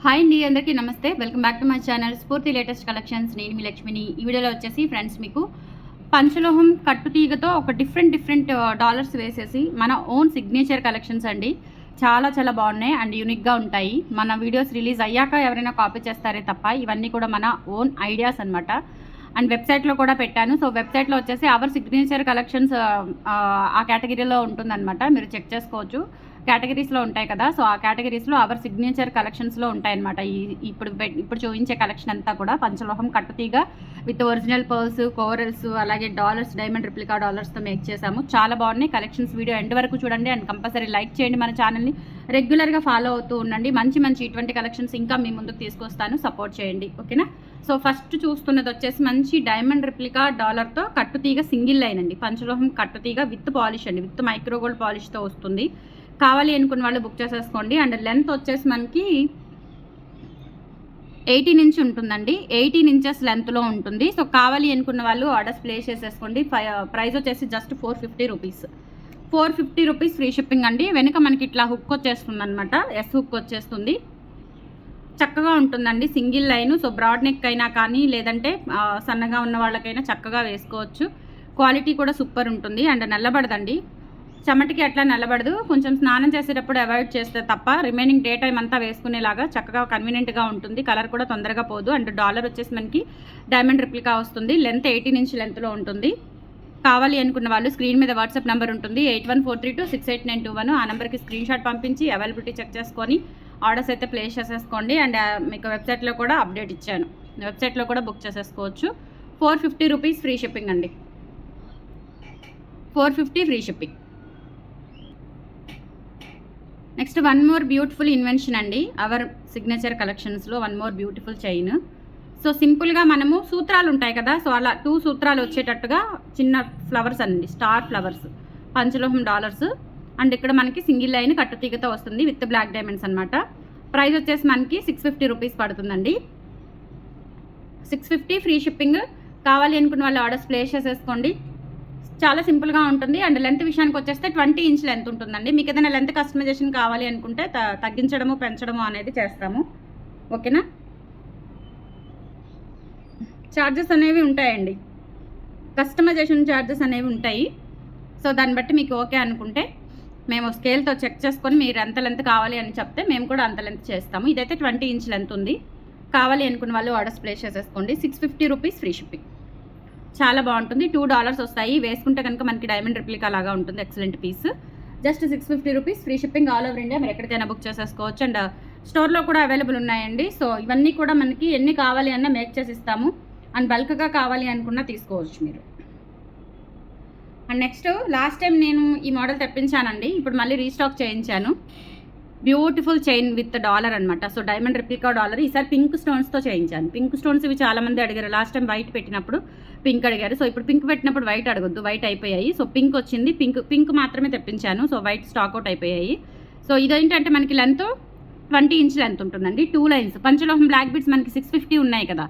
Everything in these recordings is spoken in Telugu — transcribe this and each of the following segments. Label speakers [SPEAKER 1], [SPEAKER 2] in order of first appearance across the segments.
[SPEAKER 1] హాయ్ అండి, అందరికీ నమస్తే. Welcome back to my channel స్ఫూర్తి లేటెస్ట్ కలెక్షన్స్. నేను మీ లక్ష్మిని. ఈ వీడియోలో వచ్చేసి ఫ్రెండ్స్ మీకు పంచలోహం కట్టుతీగతో ఒక డిఫరెంట్ డాలర్స్ వేసేసి మన ఓన్ సిగ్నేచర్ కలెక్షన్స్ అండి. చాలా బాగున్నాయి అండ్ యూనిక్గా ఉంటాయి. మన వీడియోస్ రిలీజ్ అయ్యాక ఎవరైనా కాపీ చేస్తారే తప్ప ఇవన్నీ కూడా మన ఓన్ ఐడియాస్ అనమాట. అండ్ వెబ్సైట్లో కూడా పెట్టాను. సో వెబ్సైట్లో వచ్చేసి అవర్ సిగ్నేచర్ కలెక్షన్స్ ఆ కేటగిరీలో ఉంటుందన్నమాట. మీరు చెక్ చేసుకోవచ్చు. కేటగిరీస్లో ఉంటాయి కదా, సో ఆ కేటగిరీస్లో అవర్ సిగ్నేచర్ కలెక్షన్స్లో ఉంటాయన్నమాట. ఇప్పుడు చూపించే కలెక్షన్ అంతా కూడా పంచలోహం కట్టుతీగ విత్ ఒరిజినల్ పర్ల్స్, కోరల్స్, అలాగే డాలర్స్, డైమండ్ రిప్లికా డాలర్స్తో మేక్ చేసాము. చాలా బాగున్నాయి కలెక్షన్స్. వీడియో ఎండ్ వరకు చూడండి అండ్ కంపల్సరీ లైక్ చేయండి. మన ఛానల్ని రెగ్యులర్గా ఫాలో అవుతూ ఉండండి. మంచి ఇటువంటి కలెక్షన్స్ ఇంకా మీ ముందుకు తీసుకొస్తాను. సపోర్ట్ చేయండి, ఓకేనా. సో ఫస్ట్ చూస్తున్నది వచ్చేసి మంచి డైమండ్ రిప్లికా డాలర్తో కట్టుతీగ సింగిల్ లైన్ అండి. పంచలోహం కట్టుతీగ విత్ పాలిష్ అండి, విత్ మైక్రోగోల్డ్ పాలిష్తో వస్తుంది. కావాలి అనుకున్న వాళ్ళు బుక్ చేసేసుకోండి. అండ్ లెంత్ వచ్చేసి మనకి 18 ఇంచ్ ఉంటుందండి. 18 ఇంచెస్ లెంత్లో ఉంటుంది. సో కావాలి అనుకున్న వాళ్ళు ఆర్డర్స్ ప్లేస్ చేసేసుకోండి. ప్రైస్ వచ్చేసి just 450 rupees. 450 rupees free shipping అండి. వెనుక మనకి ఇట్లా హుక్ వచ్చేస్తుంది అనమాట. ఎస్ హుక్ వచ్చేస్తుంది. చక్కగా ఉంటుందండి single line. So broad neck అయినా కానీ లేదంటే సన్నగా ఉన్న వాళ్ళకైనా చక్కగా వేసుకోవచ్చు. క్వాలిటీ కూడా సూపర్ ఉంటుంది అండ్ నల్లబడదండి. చెమటికి అట్లా నల్లబడదు. కొంచెం స్నానం చేసేటప్పుడు అవాయిడ్ చేస్తే తప్ప రిమైనింగ్ డే టైం అంతా వేసుకునేలాగా చక్కగా కన్వీనియంట్గా ఉంటుంది. కలర్ కూడా తొందరగా పోదు. అండ్ డాలర్ వచ్చేసి మనకి డైమండ్ రిప్లికా వస్తుంది. లెంత్ 18 ఇంచ్ లెంత్లో ఉంటుంది. కావాలి అనుకున్న వాళ్ళు స్క్రీన్ మీద వాట్సాప్ నెంబర్ ఉంటుంది 8143268921. ఆ నెంబర్కి స్క్రీన్ షాట్ పంపించి అవైలబిలిటీ చెక్ చేసుకొని ఆర్డర్స్ అయితే ప్లేస్ చేసేసుకోండి. అండ్ మీకు వెబ్సైట్లో కూడా అప్డేట్ ఇచ్చాను. వెబ్సైట్లో కూడా బుక్ చేసేసుకోవచ్చు. 450 రూపీస్ ఫ్రీ షిప్పింగ్ అండి. 450 free shipping. Next one more beautiful invention అండి. అవర్ సిగ్నేచర్ కలెక్షన్స్లో one more beautiful chain. So సింపుల్గా మనము సూత్రాలు ఉంటాయి కదా, సో అలా 2 సూత్రాలు వచ్చేటట్టుగా చిన్న ఫ్లవర్స్ అండి, స్టార్ ఫ్లవర్స్, పంచలోహం డాలర్స్. అండ్ ఇక్కడ మనకి సింగిల్ లైన్ కట్టుతీగతో వస్తుంది విత్ బ్లాక్ డైమండ్స్ అనమాట. ప్రైస్ వచ్చేసి మనకి 650 రూపీస్ పడుతుందండి. 650 ఫ్రీ షిప్పింగ్. కావాలి అనుకున్న వాళ్ళు ఆర్డర్స్ ప్లేస్ చేసేసుకోండి. చాలా సింపుల్గా ఉంటుంది. అండ్ లెంత్ విషయానికి వచ్చేస్తే 20 ఇంచ్ లెంత్ ఉంటుందండి. మీకు ఏదైనా లెంత్ కస్టమైజేషన్ కావాలి అనుకుంటే తగ్గించడము పెంచడము అనేది చేస్తాము, ఓకేనా. ఛార్జెస్ అనేవి ఉంటాయండి, కస్టమైజేషన్ ఛార్జెస్ అనేవి ఉంటాయి. సో దాన్ని బట్టి మీకు ఓకే అనుకుంటే మేము స్కేల్తో చెక్ చేసుకొని మీరు ఎంత లెంత్ కావాలి అని చెప్తే మేము కూడా అంత లెంత్ చేస్తాము. ఇదైతే 20 ఇంచ్ లెంత్ ఉంది. కావాలి అనుకున్న వాళ్ళు ఆర్డర్స్ ప్లేస్ చేసేసుకోండి. 650 రూపీస్ ఫ్రీ షిప్పింగ్. చాలా బాగుంటుంది. $2 వస్తాయి. వేసుకుంటే కనుక మనకి డైమండ్ రిప్లికా లాగా ఉంటుంది. Excellent piece. Just 650 rupees free shipping. All over India మీరు ఎక్కడికైనా బుక్ చేసేసుకోవచ్చు. అండ్ స్టోర్లో కూడా అవైలబుల్ ఉన్నాయండి. సో ఇవన్నీ కూడా మనకి ఎన్ని కావాలి అన్నా మేక్ చేసి ఇస్తాము. అండ్ బల్క్గా కావాలి అనుకున్నా తీసుకోవచ్చు మీరు. అండ్ నెక్స్ట్ లాస్ట్ టైం నేను ఈ మోడల్ తెప్పించానండి. ఇప్పుడు మళ్ళీ రీస్టాక్ చేయించాను. బ్యూటిఫుల్ చైన్ విత్ డాలర్ అనమాట. So diamond replica dollar. ఈసారి పింక్ స్టోన్స్తో చేయించాను. పింక్ స్టోన్స్ ఇవి చాలామంది అడిగారు. లాస్ట్ టైం వైట్ పెట్టినప్పుడు పింక్ అడిగారు. సో ఇప్పుడు పింక్ పెట్టినప్పుడు వైట్ అడగొద్దు, వైట్ అయిపోయాయి. సో పింక్ వచ్చింది. పింక్ మాత్రమే తెప్పించాను. సో వైట్ స్టాక్అవుట్ అయిపోయాయి. సో ఇదేంటంటే మనకి లెంత్ 20 ఇంచ్ లెంత్ ఉంటుందండి. 2 లైన్స్. పంచలోహం బ్లాక్ బీడ్స్ మనకి 650 ఉన్నాయి కదా,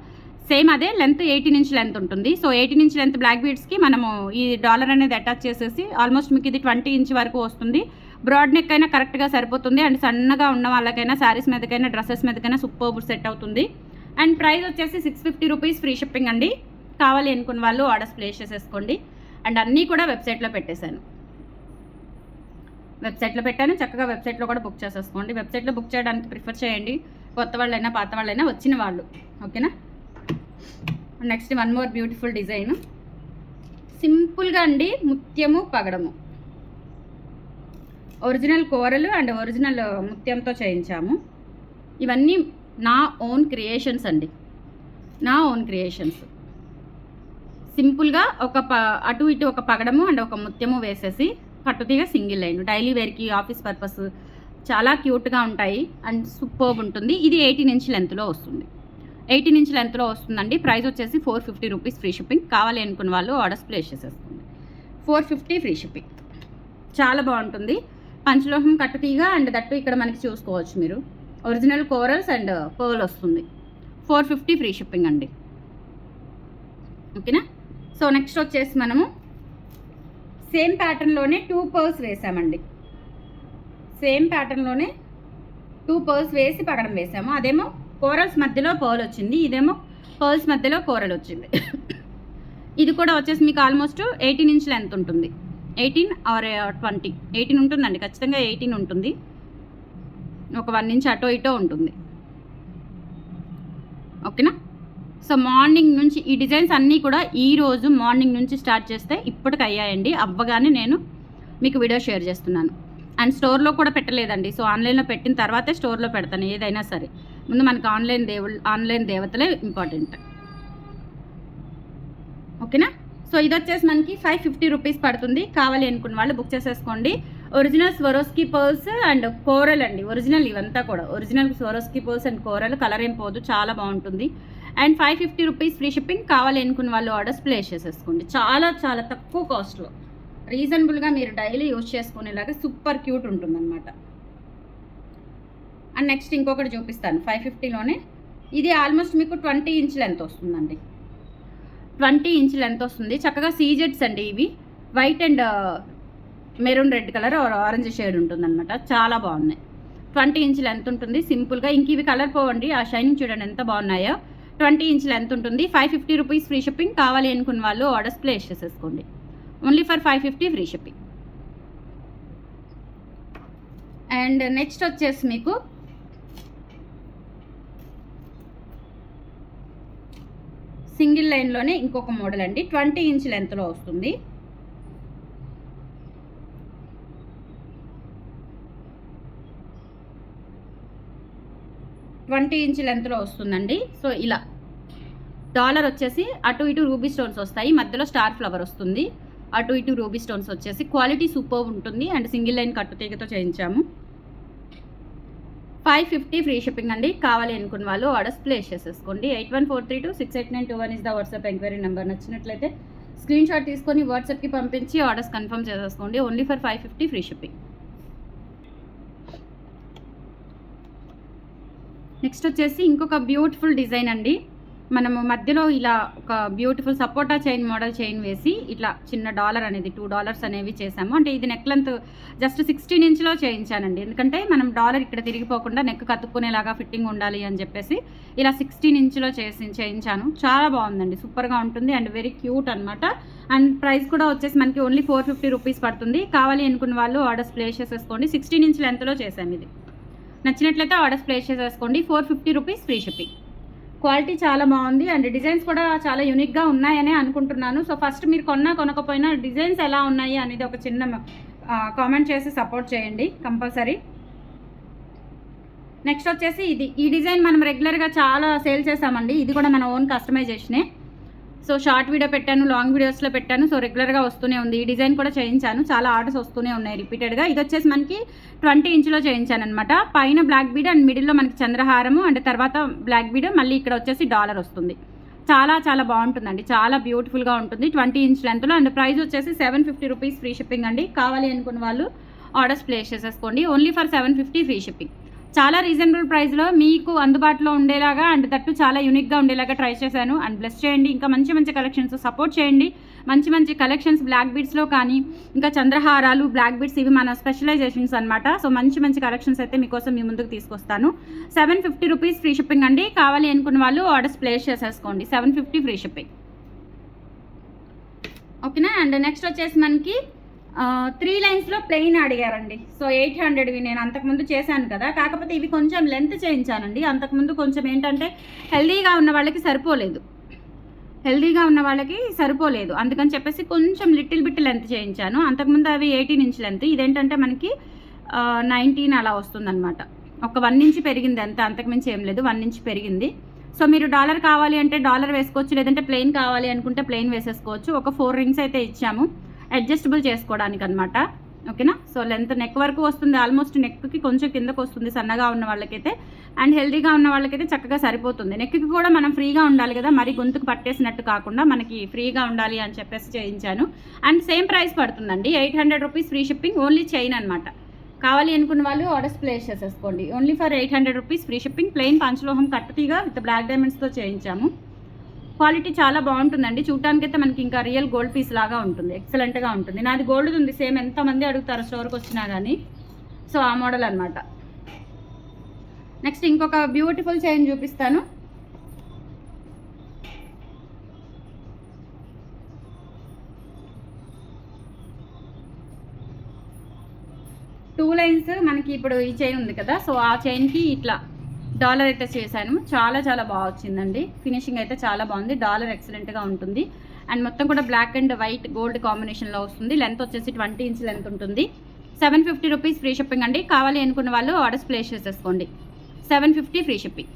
[SPEAKER 1] సేమ్ అదే లెంత్ 18 ఇంచ్ లెంత్ ఉంటుంది. సో 18 ఇంచ్ లెంత్ బ్లాక్ బీడ్స్కి మనము ఈ డాలర్ అనేది అటాచ్ చేసేసి ఆల్మోస్ట్ మీకు ఇది 20 ఇంచ్ వరకు వస్తుంది. బ్రాడ్ నెక్ అయినా కరెక్ట్గా సరిపోతుంది. అండ్ సన్నగా ఉన్న వాళ్ళకైనా శారీస్ మీదకైనా డ్రెస్సెస్ మీదకైనా సూపర్ సెట్ అవుతుంది. అండ్ ప్రైస్ వచ్చేసి 650 రూపీస్ ఫ్రీ షిప్పింగ్ అండి. కావాలి అనుకున్న వాళ్ళు ఆర్డర్స్ ప్లేస్ చేసేసుకోండి. అండ్ అన్నీ కూడా వెబ్సైట్లో పెట్టేశాను. వెబ్సైట్లో పెట్టాను. చక్కగా వెబ్సైట్లో కూడా బుక్ చేసేసుకోండి. వెబ్సైట్లో బుక్ చేయడానికి ప్రిఫర్ చేయండి, కొత్త వాళ్ళైనా పాత వాళ్ళైనా వచ్చిన వాళ్ళు, ఓకేనా. Next one more beautiful design. సింపుల్గా అండి, ముత్యము పగడము, ఒరిజినల్ కోరలు అండ్ ఒరిజినల్ ముత్యంతో చేయించాము. ఇవన్నీ నా ఓన్ క్రియేషన్స్ అండి, నా ఓన్ క్రియేషన్స్. సింపుల్గా అటు ఇటు ఒక పగడము అండ్ ఒక ముత్యము వేసేసి కట్టుతీగా సింగిల్ లైన్. డైలీ వేర్కి, ఆఫీస్ పర్పస్ చాలా క్యూట్గా ఉంటాయి అండ్ సూపర్బ్ ఉంటుంది. ఇది 18 ఇంచ్ లెంత్లో వస్తుంది. 18 ఇంచ్ లెంత్లో వస్తుందండి. ప్రైస్ వచ్చేసి 450 రూపీస్ ఫ్రీ షిప్పింగ్. కావాలి అనుకున్న వాళ్ళు ఆర్డర్స్ ప్లేస్ చేసేసుకోండి. 450 ఫ్రీ షిప్పింగ్. చాలా బాగుంటుంది. పంచలోహం కట్టుతీగా అండ్ దట్టు ఇక్కడ మనకి చూసుకోవచ్చు మీరు. ఒరిజినల్ కోరల్స్ అండ్ పర్ల్ వస్తుంది. 450 ఫ్రీ షిప్పింగ్ అండి, ఓకేనా. సో నెక్స్ట్ వచ్చేసి మనము సేమ్ ప్యాటర్న్లోనే 2 పర్ల్స్ వేసామండి. సేమ్ ప్యాటర్న్లోనే 2 పర్ల్స్ వేసి పగడం వేసాము. అదేమో కోరల్స్ మధ్యలో పర్ల్ వచ్చింది, ఇదేమో పర్ల్స్ మధ్యలో కోరల్ వచ్చింది. ఇది కూడా వచ్చేసి మీకు ఆల్మోస్ట్ 18 ఇంచ్ లెంత్ ఉంటుంది. 18 ఆర్ 20, 18 ఉంటుందండి, ఖచ్చితంగా 18 ఉంటుంది. ఒక 1 ఇంచ్ అటో ఇటో ఉంటుంది. ఓకేనా. సో మార్నింగ్ నుంచి ఈ డిజైన్స్ అన్నీ కూడా ఈరోజు మార్నింగ్ నుంచి స్టార్ట్ చేస్తే ఇప్పటికి అయ్యాయండి. అవ్వగానే నేను మీకు వీడియో షేర్ చేస్తున్నాను. అండ్ స్టోర్లో కూడా పెట్టలేదండి. సో ఆన్లైన్లో పెట్టిన తర్వాతే స్టోర్లో పెడతాను ఏదైనా సరే. ముందు మనకు ఆన్లైన్ దేవతలే ఇంపార్టెంట్. ఓకేనా. సో ఇది వచ్చేసి మనకి 550 రూపీస్ పడుతుంది. కావాలి అనుకున్న వాళ్ళు బుక్ చేసేసుకోండి. Original Swarovski pearls and coral అండి, ఒరిజినల్ ఇవంతా కూడా original Swarovski pearls and coral. Colour ఏం పోదు, చాలా బాగుంటుంది. And 550 rupees free shipping. కావాలి అనుకున్న వాళ్ళు ఆర్డర్స్ ప్లేస్ చేసేసుకోండి. చాలా చాలా తక్కువ కాస్ట్లో రీజనబుల్గా మీరు డైలీ యూజ్ చేసుకునేలాగా సూపర్ క్యూట్ ఉంటుందన్నమాట. అండ్ నెక్స్ట్ ఇంకొకటి చూపిస్తాను 550లోనే. ఇది ఆల్మోస్ట్ మీకు 20 ఇంచ్ లెంత్ వస్తుందండి. 20 ఇంచ్ లెంత్ వస్తుంది. చక్కగా సీజెడ్స్ అండి ఇవి. White and maroon red colour orange shade ఉంటుందన్నమాట. చాలా బాగున్నాయి. 20 ఇంచ్ లెంత్ ఉంటుంది సింపుల్గా. ఇంక ఇవి కలర్ పోవండి, ఆ షైనింగ్ చూడండి ఎంత బాగున్నాయో. 20 ఇంచ్ లెంత్ ఉంటుంది. 550 రూపీస్ ఫ్రీ షిప్పింగ్. కావాలి అనుకున్న వాళ్ళు ఆర్డర్స్ ప్లేస్ చేసేసుకోండి. Only for 550 free shipping. And next వచ్చేసి మీకు సింగిల్ లైన్లోనే ఇంకొక మోడల్ అండి. 20 ఇంచ్ లెంత్లో వస్తుంది. వస్తుందండి. సో ఇలా డాలర్ వచ్చేసి అటు ఇటు రూబీ స్టోన్స్ వస్తాయి, మధ్యలో స్టార్ ఫ్లవర్ వస్తుంది. అటు ఇటు రూబీ స్టోన్స్ వచ్చేసి క్వాలిటీ సూపర్ ఉంటుంది. అండ్ సింగిల్ లైన్ కట్టుతీగతో చేయించాము. 550 ఫ్రీ షిప్పింగ్ అండి. కావాలి అనుకున్న వాళ్ళు ఆర్డర్స్ ప్లేస్ చేసేసుకోండి. 8143268921 is the WhatsApp enquiry number. నచ్చినట్లయితే స్క్రీన్ షాట్ తీసుకొని వాట్సాప్కి పంపించి ఆర్డర్స్ కన్ఫర్మ్ చేసేసుకోండి. Only for 550 free shipping. Next వచ్చేసి ఇంకొక బ్యూటిఫుల్ డిజైన్ అండి. మనము మధ్యలో ఇలా ఒక బ్యూటిఫుల్ సపోటా చైన్ మోడల్ చైన్ వేసి ఇట్లా చిన్న డాలర్ అనేది $2 అనేవి చేసాము. అంటే ఇది నెక్ లెంత్ జస్ట్ 16 ఇంచ్లో చేయించానండి. ఎందుకంటే మనం డాలర్ ఇక్కడ తిరిగిపోకుండా నెక్ కతుక్కునేలాగా ఫిట్టింగ్ ఉండాలి అని చెప్పేసి ఇలా 16 ఇంచ్లో చేయించాను. చాలా బాగుందండి, సూపర్గా ఉంటుంది అండ్ వెరీ క్యూట్ అనమాట. అండ్ ప్రైస్ కూడా వచ్చేసి మనకి ఓన్లీ 450 రూపీస్ పడుతుంది. కావాలి అనుకున్న వాళ్ళు ఆర్డర్స్ ప్లేస్ చేసేసుకోండి. 16 ఇంచ్ లెంత్లో చేసాము. ఇది నచ్చినట్లయితే ఆర్డర్స్ ప్లేస్ చేసేసుకోండి. 450 రూపీస్ ఫ్రీ షిప్పింగ్. క్వాలిటీ చాలా బాగుంది అండ్ డిజైన్స్ కూడా చాలా యూనిక్గా ఉన్నాయని అనుకుంటున్నాను. సో ఫస్ట్ మీరు కొనకపోయినా డిజైన్స్ ఎలా ఉన్నాయి అనేది ఒక చిన్న కామెంట్ చేసి సపోర్ట్ చేయండి కంపల్సరీ. నెక్స్ట్ వచ్చేసి ఈ డిజైన్ మనం రెగ్యులర్గా చాలా సేల్ చేసామండి. ఇది కూడా మన ఓన్ కస్టమైజేషనే. సో షార్ట్ వీడియో పెట్టాను, లాంగ్ వీడియోస్లో పెట్టాను. సో రెగ్యులర్గా వస్తూనే ఉంది. ఈ డిజైన్ కూడా చేయించాను, చాలా ఆర్డర్స్ వస్తూనే ఉన్నాయి రిపీటెడ్గా. ఇది వచ్చేసి మనకి 20 ఇంచ్లో చేయించాను అనమాట. పైన బ్లాక్ బీడ్ అండ్ మిడిల్లో మనకి చంద్రహారము అండ్ తర్వాత బ్లాక్ బీడ్, మళ్ళీ ఇక్కడ వచ్చేసి డాలర్ వస్తుంది. చాలా చాలా బాగుంటుందండి, చాలా బ్యూటిఫుల్గా ఉంటుంది. 20 ఇంచ్ లెంత్లో అండ్ ప్రైస్ వచ్చేసి 750 రూపీస్ ఫ్రీ షిప్పింగ్ అండి. కావాలి అనుకున్న వాళ్ళు ఆర్డర్స్ ప్లేస్ చేసేసుకోండి. Only for 750 free shipping. చాలా రీజనబుల్ ప్రైస్లో మీకు అందుబాటులో ఉండేలాగా అండ్ దట్టు చాలా యూనిక్గా ఉండేలాగా ట్రై చేశాను. అండ్ బ్లెస్ చేయండి. ఇంకా మంచి మంచి కలెక్షన్స్ సపోర్ట్ చేయండి. మంచి మంచి కలెక్షన్స్ బ్లాక్ బీడ్స్లో కానీ ఇంకా చంద్రహారాలు, బ్లాక్ బీడ్స్ ఇవి మన స్పెషలైజేషన్స్ అనమాట. సో మంచి మంచి కలెక్షన్స్ అయితే మీకోసం మీ ముందుకు తీసుకొస్తాను. 750 రూపీస్ ఫ్రీ షిప్పింగ్ అండి. కావాలి అనుకున్న వాళ్ళు ఆర్డర్స్ ప్లేస్ చేసేసుకోండి. 750 ఫ్రీ షిప్పింగ్. ఓకేనా. అండ్ నెక్స్ట్ వచ్చేసి మనకి 3 లైన్స్లో ప్లెయిన్ అడిగారండి. సో 800వి నేను అంతకుముందు చేశాను కదా, కాకపోతే ఇవి కొంచెం లెంత్ చేయించానండి. అంతకుముందు కొంచెం ఏంటంటే హెల్దీగా ఉన్న వాళ్ళకి సరిపోలేదు, అందుకని చెప్పేసి కొంచెం లిటిల్ బిట్ లెంత్ చేయించాను. అంతకుముందు అవి 18 ఇంచ్ లెంత్, ఇదేంటంటే మనకి 19 అలా వస్తుందన్నమాట. ఒక 1 ఇంచ్ పెరిగింది అంతే, అంతకుమించి ఏం లేదు, 1 ఇంచ్ పెరిగింది. సో మీరు డాలర్ కావాలి అంటే డాలర్ వేసుకోవచ్చు, లేదంటే ప్లెయిన్ కావాలి అనుకుంటే ప్లెయిన్ వేసేసుకోవచ్చు. ఒక 4 రింగ్స్ అయితే ఇచ్చాము అడ్జస్టబుల్ చేసుకోవడానికి అనమాట. ఓకేనా. సో లెంత్ నెక్ వరకు వస్తుంది, ఆల్మోస్ట్ నెక్కి కొంచెం కిందకు వస్తుంది సన్నగా ఉన్న వాళ్ళకైతే. అండ్ హెల్దీగా ఉన్న వాళ్ళకైతే చక్కగా సరిపోతుంది. నెక్కి కూడా మనం ఫ్రీగా ఉండాలి కదా, మరి గొంతుకు పట్టేసినట్టు కాకుండా మనకి ఫ్రీగా ఉండాలి అని చెప్పేసి చేయించాను. అండ్ సేమ్ ప్రైస్ పడుతుందండి, 800 rupees free shipping. Only chain అనమాట. కావాలి అనుకున్న వాళ్ళు ఆర్డర్స్ ప్లేస్ చేసేసుకోండి. Only for 800 rupees free shipping. Plain పంచలోహం కట్టుతీగా విత్ బ్లాక్ డైమండ్స్తో చేయించాము. క్వాలిటీ చాలా బాగుంటుందండి. చూడటానికైతే మనకి ఇంకా రియల్ గోల్డ్ పీస్ లాగా ఉంటుంది, ఎక్సలెంట్గా ఉంటుంది. నాది గోల్డ్ ఉంది సేమ్, ఎంతమంది అడుగుతారు స్టోర్కి వచ్చినా కానీ. సో ఆ మోడల్ అనమాట. నెక్స్ట్ ఇంకొక బ్యూటిఫుల్ చైన్ చూపిస్తాను. టూ లైన్స్ మనకి ఇప్పుడు ఈ చైన్ ఉంది కదా, సో ఆ చైన్కి ఇట్లా డాలర్ అయితే చేశాను. చాలా చాలా బాగా వచ్చిందండి. ఫినిషింగ్ అయితే చాలా బాగుంది. డాలర్ ఎక్సలెంట్గా ఉంటుంది. అండ్ మొత్తం కూడా బ్లాక్ అండ్ వైట్ గోల్డ్ కాంబినేషన్లో వస్తుంది. లెంత్ వచ్చేసి 20 ఇంచ్ లెంత్ ఉంటుంది. 750 రూపీస్ ఫ్రీ షిప్పింగ్ అండి. కావాలి అనుకున్న వాళ్ళు ఆర్డర్స్ ప్లేస్ చేసేసుకోండి. 750 ఫ్రీ షిప్పింగ్.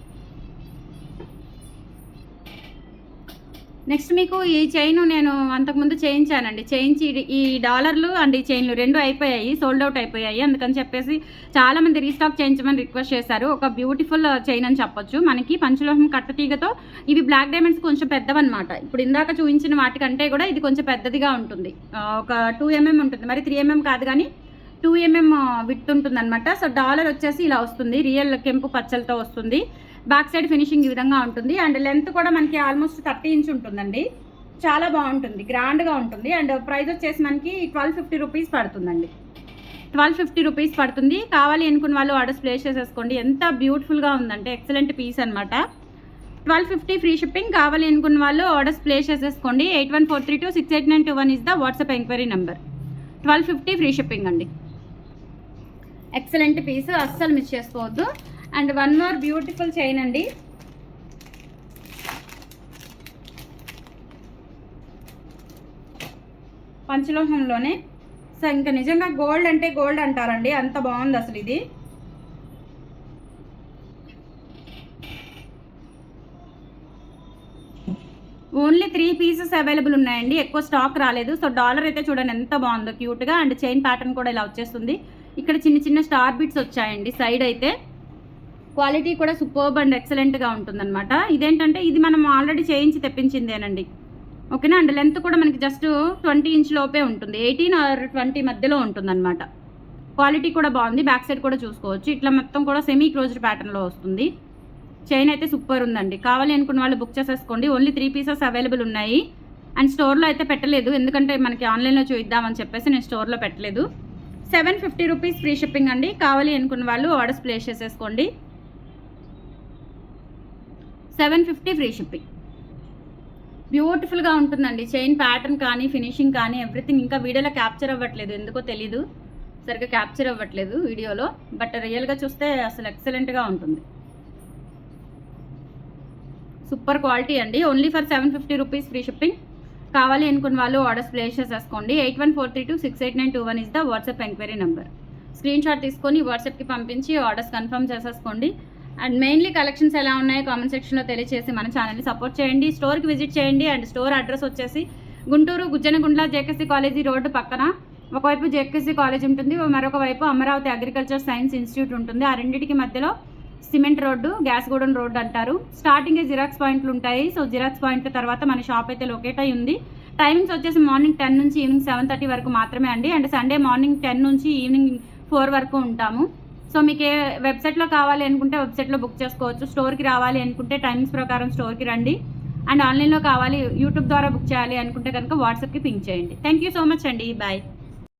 [SPEAKER 1] నెక్స్ట్ మీకు ఈ చైన్ నేను అంతకుముందు చేయించానండి. చేయించి ఈ డాలర్లు అండ్ ఈ చైన్లు రెండు అయిపోయాయి, సోల్డ్ అవుట్ అయిపోయాయి. అందుకని చెప్పేసి చాలామంది రీస్టాక్ చేయించమని రిక్వెస్ట్ చేశారు. ఒక బ్యూటిఫుల్ చైన్ అని చెప్పొచ్చు. మనకి పంచలోహం కట్టతీగతో ఇవి బ్లాక్ డైమండ్స్ కొంచెం పెద్దవన్నమాట. ఇప్పుడు ఇందాక చూపించిన వాటికంటే కూడా ఇది కొంచెం పెద్దదిగా ఉంటుంది. ఒక 2 mm ఉంటుంది. మరి 3 mm కాదు కానీ 2 mm విడ్త్ ఉంటుంది అనమాట. సో డాలర్ వచ్చేసి ఇలా వస్తుంది. రియల్ కెంపు పచ్చలతో వస్తుంది. బ్యాక్ సైడ్ ఫినిషింగ్ ఈ విధంగా ఉంటుంది. అండ్ లెంత్ కూడా మనకి ఆల్మోస్ట్ 30 ఇంచ్ ఉంటుందండి. చాలా బాగుంటుంది, గ్రాండ్గా ఉంటుంది. అండ్ ప్రైస్ వచ్చేసి మనకి 1250 రూపీస్ పడుతుందండి. 1250 రూపీస్ పడుతుంది. కావాలి అనుకున్న వాళ్ళు ఆర్డర్స్ ప్లేస్ చేసేసుకోండి. ఎంత బ్యూటిఫుల్గా ఉందంటే ఎక్సలెంట్ పీస్ అనమాట. 1250 ఫ్రీ షిప్పింగ్. కావాలి అనుకున్న వాళ్ళు ఆర్డర్స్ ప్లేస్ చేసేసుకోండి. 8143268921 is the WhatsApp enquiry number. 1250 free shipping అండి. ఎక్సలెంట్ పీస్, అస్సలు మిస్ చేసుకోవద్దు. And one more beautiful chain అండి. పంచలోహంలోనే. సో ఇంకా నిజంగా గోల్డ్ అంటే గోల్డ్ అంటారండి, అంత బాగుంది అసలు ఇది. ఓన్లీ 3 పీసెస్ అవైలబుల్ ఉన్నాయండి. ఎక్కువ స్టాక్ రాలేదు. సో డాలర్ అయితే చూడండి ఎంత బాగుందో క్యూట్గా. అండ్ చైన్ ప్యాటర్న్ కూడా ఇలా వచ్చేస్తుంది. ఇక్కడ చిన్న చిన్న స్టార్ బిట్స్ వచ్చాయండి సైడ్ అయితే. క్వాలిటీ కూడా సూపర్బ్ అండ్ ఎక్సలెంట్గా ఉంటుందన్నమాట. ఇదేంటంటే ఇది మనం ఆల్రెడీ చేయించి తెప్పించిందేనండి, ఓకేనా. అండ్ లెంత్ కూడా మనకి జస్ట్ 20 ఇంచ్ లోపే ఉంటుంది. 18 or 20 మధ్యలో ఉంటుందన్నమాట. క్వాలిటీ కూడా బాగుంది. బ్యాక్ సైడ్ కూడా చూసుకోవచ్చు. ఇట్లా మొత్తం కూడా సెమీ క్లోజ్డ్ ప్యాటర్న్లో వస్తుంది. చైన్ అయితే సూపర్ ఉందండి. కావాలి అనుకున్న వాళ్ళు బుక్ చేసేసుకోండి. ఓన్లీ 3 పీసెస్ అవైలబుల్ ఉన్నాయి. అండ్ స్టోర్లో అయితే పెట్టలేదు, ఎందుకంటే మనకి ఆన్లైన్లో చూద్దామని చెప్పేసి నేను స్టోర్లో పెట్టలేదు. 750 రూపీస్ ఫ్రీ షిప్పింగ్ అండి. కావాలి అనుకున్న వాళ్ళు ఆర్డర్స్ ప్లేస్ చేసేసుకోండి. 750 ఫ్రీ షిప్పింగ్. బ్యూటిఫుల్గా ఉంటుందండి. చైన్ ప్యాటర్న్ కానీ ఫినిషింగ్ కానీ ఎవ్రీథింగ్. ఇంకా వీడియోలో క్యాప్చర్ అవ్వట్లేదు, ఎందుకో తెలీదు, సరిగ్గా క్యాప్చర్ అవ్వట్లేదు వీడియోలో. బట్ రియల్గా చూస్తే అసలు ఎక్సలెంట్గా ఉంటుంది. సూపర్ క్వాలిటీ అండి. Only for 750 rupees free shipping. కావాలి అనుకున్న వాళ్ళు ఆర్డర్స్ ప్లేస్ చేసేసుకోండి. 8143268921 is the WhatsApp enquiry number. Screen shot తీసుకొని వాట్సాప్కి పంపించి ఆర్డర్స్ కన్ఫర్మ్ చేసేసుకోండి. అండ్ మెయిన్లీ కలెక్షన్స్ ఎలా ఉన్నాయో కామెంట్ సెక్షన్లో తెలియజేసి మన ఛానల్ని సపోర్ట్ చేయండి. స్టోర్కి విజిట్ చేయండి. అండ్ స్టోర్ అడ్రస్ వచ్చేసి Guntur Gujjanagundla JKC college road పక్కన. ఒకవైపు జేకేసీ కాలేజ్ ఉంటుంది, మరొక వైపు అమరావతి అగ్రికల్చర్ సైన్స్ ఇన్స్టిట్యూట్ ఉంటుంది. ఆ రెండింటికి మధ్యలో cement road, gas godown road అంటారు. స్టార్టింగ్ జిరాక్స్ పాయింట్లు ఉంటాయి. సో జిరాక్స్ పాయింట్ల తర్వాత మన షాప్ అయితే లొకేట్ అయి ఉంది. టైమింగ్స్ వచ్చేసి మార్నింగ్ 10 నుంచి ఈవినింగ్ 7:30 వరకు మాత్రమే అండి. అండ్ సండే మార్నింగ్ 10 నుంచి ఈవినింగ్ 4 వరకు ఉంటాము. సో మీకు ఏ వెబ్సైట్లో కావాలి అనుకుంటే వెబ్సైట్లో బుక్ చేసుకోవచ్చు. స్టోర్కి రావాలి అనుకుంటే టైమింగ్స్ ప్రకారం స్టోర్కి రండి. అండ్ ఆన్లైన్లో కావాలి యూట్యూబ్ ద్వారా బుక్ చేయాలి అనుకుంటే కనుక వాట్సాప్కి పింక్ చేయండి. థ్యాంక్ యూ సో మచ్ అండి. బాయ్.